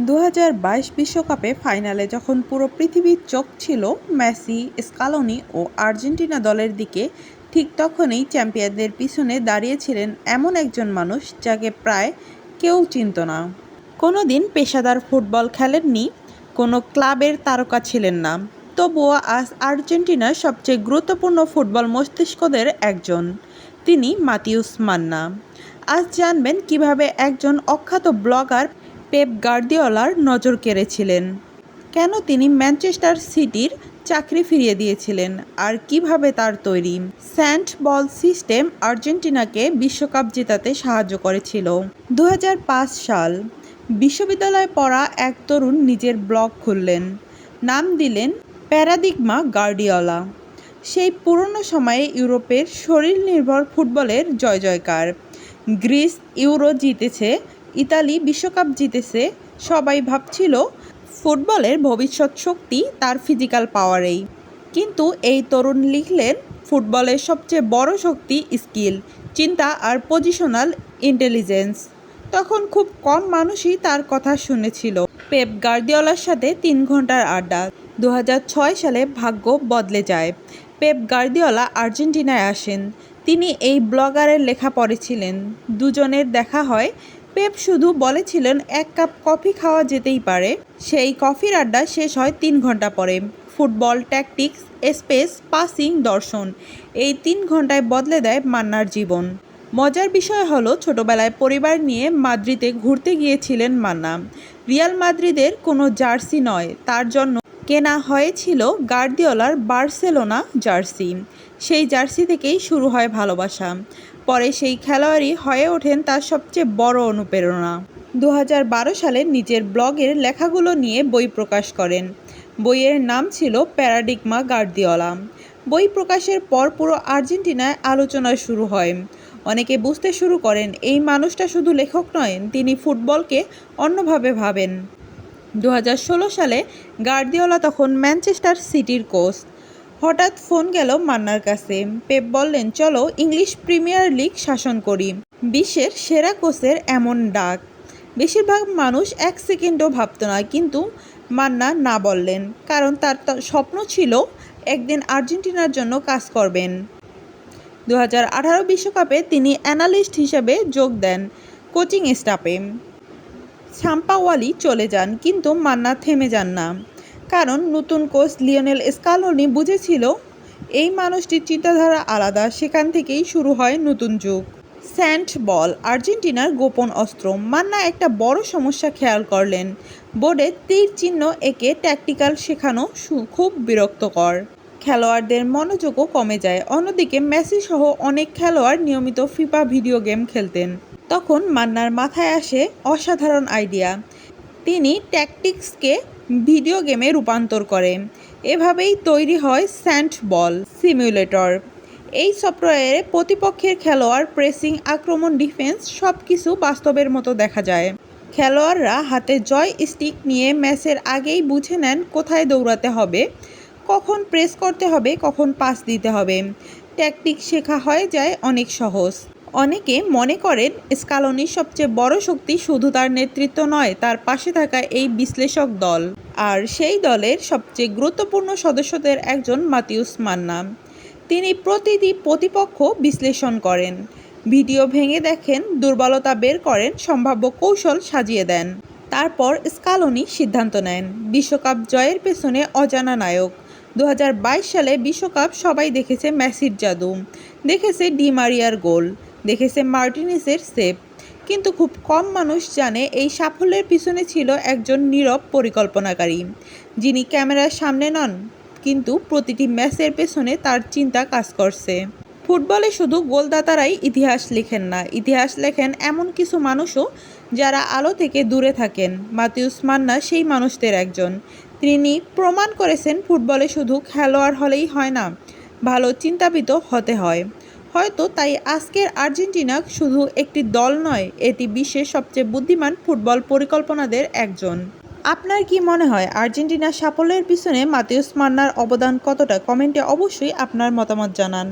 2022 বিশ্বকাপে ফাইনালে যখন পুরো পৃথিবীর চোখ ছিল মেসি, স্কালোনি ও আর্জেন্টিনা দলের দিকে, ঠিক তখনই চ্যাম্পিয়নদের পিছনে দাঁড়িয়েছিলেন এমন একজন মানুষ যাকে প্রায় কেউ চিনত না। কোনোদিন পেশাদার ফুটবল খেলেননি, কোনো ক্লাবের তারকা ছিলেন না, তবুও আজ আর্জেন্টিনার সবচেয়ে গুরুত্বপূর্ণ ফুটবল মস্তিষ্কদের একজন। তিনি মাতিউস মান্না। আজ জানবেন কিভাবে একজন অখ্যাত ব্লগার পেপ গার্দিওলার নজর কেড়েছিলেন, কেন তিনি ম্যানচেস্টার সিটির চাকরি ফিরিয়ে দিয়েছিলেন, আর কিভাবে তার তৈরি স্যান্ড বল সিস্টেম আর্জেন্টিনাকে বিশ্বকাপ জেতাতে সাহায্য করেছিল। 2005 সাল, বিশ্ববিদ্যালয়ে পড়া এক তরুণ নিজের ব্লগ খুললেন, নাম দিলেন প্যারাদিগমা গার্দিওলা। সেই পুরনো সময়ে ইউরোপের শরীর নির্ভর ফুটবলের জয়জয়কার। গ্রিস ইউরো জিতেছে, ইতালি বিশ্বকাপ জিতেছে, সবাই ভাবছিল ফুটবলের ভবিষ্যৎ শক্তি তার ফিজিক্যাল পাওয়ারেই। কিন্তু এই তরুণ লিখলেন, ফুটবলের সবচেয়ে বড় শক্তি স্কিল, চিন্তা আর পজিশনাল ইন্টেলিজেন্স। তখন খুব কম মানুষই তার কথা শুনেছিল। পেপ গার্দিওলার সাথে 3 ঘন্টার আড্ডা। 2006 সালে ভাগ্য বদলে যায়। পেপ গার্দিওলা আর্জেন্টিনায় আসেন। তিনি এই ব্লগারের লেখা পড়েছিলেন। দুজনের দেখা হয়। পেপ শুধু বলেছিলেন 1 কাপ কফি খাওয়া যেতেই পারে। সেই কফির আড্ডা শেষ হয় 3 ঘন্টা পরে। ফুটবল, ট্যাকটিক্স, স্পেস, পাসিং, দর্শন, এই 3 ঘন্টায় বদলে দেয় মান্নার জীবন। মজার বিষয় হলো, ছোটবেলায় পরিবার নিয়ে মাদ্রিদে ঘুরতে গিয়েছিলেন মান্না। রিয়াল মাদ্রিদের কোনো জার্সি নয়, তার জন্য কেনা হয়েছিল গার্দিওলার বার্সেলোনা জার্সি। সেই জার্সি থেকেই শুরু হয় ভালোবাসা। পরে সেই খেলোয়াড়ই হয়ে ওঠেন তার সবচেয়ে বড় অনুপ্রেরণা। 2012 সালে নিজের ব্লগের লেখাগুলো নিয়ে বই প্রকাশ করেন। বইয়ের নাম ছিল প্যারাডিগমা গার্দিওলা। বই প্রকাশের পর পুরো আর্জেন্টিনায় আলোচনা শুরু হয়। অনেকে বুঝতে শুরু করেন এই মানুষটা শুধু লেখক নয়, তিনি ফুটবলকে অন্যভাবে ভাবেন। 2016 সালে গার্দিওলা তখন ম্যানচেস্টার সিটির কোচ। হঠাৎ ফোন গেল মান্নার কাছে। পেপ বললেন, চলো ইংলিশ প্রিমিয়ার লিগ শাসন করি। বিশ্বের সেরা কোচের এমন ডাক। বেশিরভাগ মানুষ 1 সেকেন্ডও ভাবত না, কিন্তু মান্না না বললেন, কারণ তার স্বপ্ন ছিল একদিন আর্জেন্টিনার জন্য কাজ করবেন। 2018 বিশ্বকাপে তিনি অ্যানালিস্ট হিসেবে যোগ দেন কোচিং স্টাফে। সাম্পাওয়ালি চলে যান, কিন্তু মান্না থেমে যান না, কারণ নতুন কোচ লিওনেল স্কালোনি বুঝেছিল এই মানুষটির চিন্তাধারা আলাদা। সেখান থেকেই শুরু হয় নতুন যুগ। স্যান্ড বল আর্জেন্টিনার গোপন অস্ত্র। মান্না একটা বড় সমস্যা খেয়াল করলেন, বোর্ডে তীর চিহ্ন এঁকে ট্যাকটিক্যাল শেখানো খুব বিরক্তকর। খেলোয়াড়দের মনোযোগও কমে যায়। অন্যদিকে মেসি সহ অনেক খেলোয়াড় নিয়মিত ফিফা ভিডিও গেম খেলতেন। তখন মান্নার মাথায় আসে অসাধারণ আইডিয়া। তিনি ট্যাকটিক্সকে ভিডিও গেমে রূপান্তর করেন। এভাবেই তৈরি হয় স্যান্ড বল সিমুলেটর। এই সফটওয়্যারে প্রতিপক্ষের খেলোয়াড়, প্রেসিং, আক্রমণ, ডিফেন্স সব কিছু বাস্তবের মতো দেখা যায়। খেলোয়াড়রা হাতে জয় স্টিক নিয়ে ম্যাচের আগেই বুঝে নেন কোথায় দৌড়াতে হবে, কখন প্রেস করতে হবে, কখন পাস দিতে হবে। ট্যাকটিক্স শেখা হয়ে যায় অনেক সহজ। অনেকে মনে করেন স্কালোনির সবচেয়ে বড় শক্তি শুধু তার নেতৃত্ব নয়, তার পাশে থাকা এই বিশ্লেষক দল। আর সেই দলের সবচেয়ে গুরুত্বপূর্ণ সদস্যদের একজন মাতিউস মান্না। তিনি প্রতিটি প্রতিপক্ষ বিশ্লেষণ করেন, ভিডিও ভেঙে দেখেন, দুর্বলতা বের করেন, সম্ভাব্য কৌশল সাজিয়ে দেন। তারপর স্কালোনি সিদ্ধান্ত নেন। বিশ্বকাপ জয়ের পেছনে অজানা নায়ক। 2022 সালে বিশ্বকাপ সবাই দেখেছে মেসির জাদু, দেখেছে ডি মারিয়ার গোল, দেখেছে মার্টিনেজের সেভ, কিন্তু খুব কম মানুষ জানে এই সাফল্যের পিছনে ছিল একজন নীরব পরিকল্পনাকারী, যিনি ক্যামেরার সামনে নন, কিন্তু প্রতিটি ম্যাচের পেছনে তার চিন্তা কাজ করছে। ফুটবলে শুধু গোলদাতারাই ইতিহাস লেখেন না, ইতিহাস লেখেন এমন কিছু মানুষও যারা আলো থেকে দূরে থাকেন। মাতিউস মান্না সেই মানুষদের একজন। তিনি প্রমাণ করেছেন ফুটবলে শুধু খেলোয়াড় হলেই হয় না, ভালো চিন্তাবিদ হতে হয়। হয়তো তাই আজকের আর্জেন্টিনা শুধু একটি দল নয়, এটি বিশ্বের সবচেয়ে বুদ্ধিমান ফুটবল পরিকল্পনাদের একজন। আপনার কি মনে হয় আর্জেন্টিনার সাফল্যের পিছনে মাতিউস মান্নার অবদান কতটা? কমেন্টে অবশ্যই আপনার মতামত জানান।